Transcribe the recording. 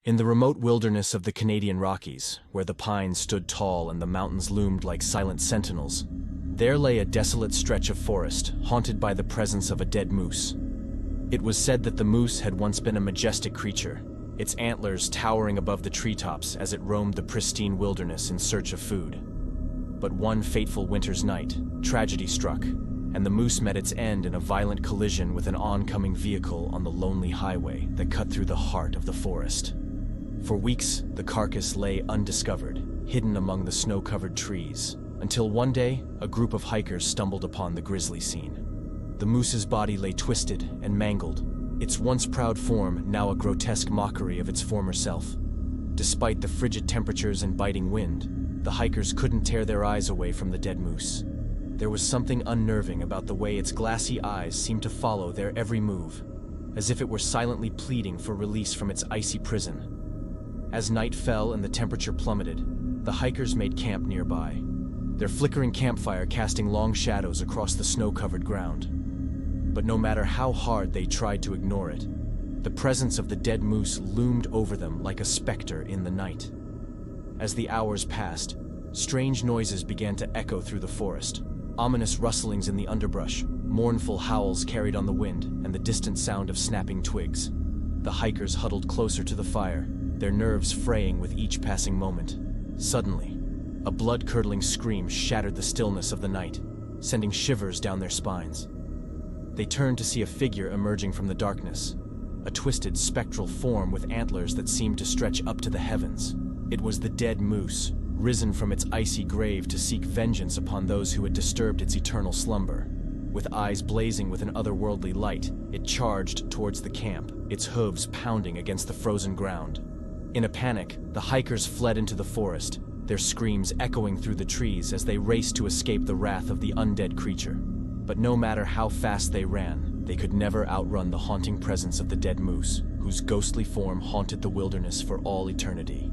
In the remote wilderness of the Canadian Rockies, where the pines stood tall and the mountains loomed like silent sentinels, there lay a desolate stretch of forest, haunted by the presence of a dead moose. It was said that the moose had once been a majestic creature, its antlers towering above the treetops as it roamed the pristine wilderness in search of food. But one fateful winter's night, tragedy struck, and the moose met its end in a violent collision with an oncoming vehicle on the lonely highway that cut through the heart of the forest. For weeks, the carcass lay undiscovered, hidden among the snow-covered trees, until one day, a group of hikers stumbled upon the grisly scene. The moose's body lay twisted and mangled, its once proud form now a grotesque mockery of its former self. Despite the frigid temperatures and biting wind, the hikers couldn't tear their eyes away from the dead moose. There was something unnerving about the way its glassy eyes seemed to follow their every move, as if it were silently pleading for release from its icy prison. As night fell and the temperature plummeted, the hikers made camp nearby, their flickering campfire casting long shadows across the snow-covered ground. But no matter how hard they tried to ignore it, the presence of the dead moose loomed over them like a specter in the night. As the hours passed, strange noises began to echo through the forest, ominous rustlings in the underbrush, mournful howls carried on the wind, and the distant sound of snapping twigs. The hikers huddled closer to the fire, their nerves fraying with each passing moment. Suddenly, a blood-curdling scream shattered the stillness of the night, sending shivers down their spines. They turned to see a figure emerging from the darkness, a twisted, spectral form with antlers that seemed to stretch up to the heavens. It was the dead moose, risen from its icy grave to seek vengeance upon those who had disturbed its eternal slumber. With eyes blazing with an otherworldly light, it charged towards the camp, its hooves pounding against the frozen ground. In a panic, the hikers fled into the forest, their screams echoing through the trees as they raced to escape the wrath of the undead creature. But no matter how fast they ran, they could never outrun the haunting presence of the dead moose, whose ghostly form haunted the wilderness for all eternity.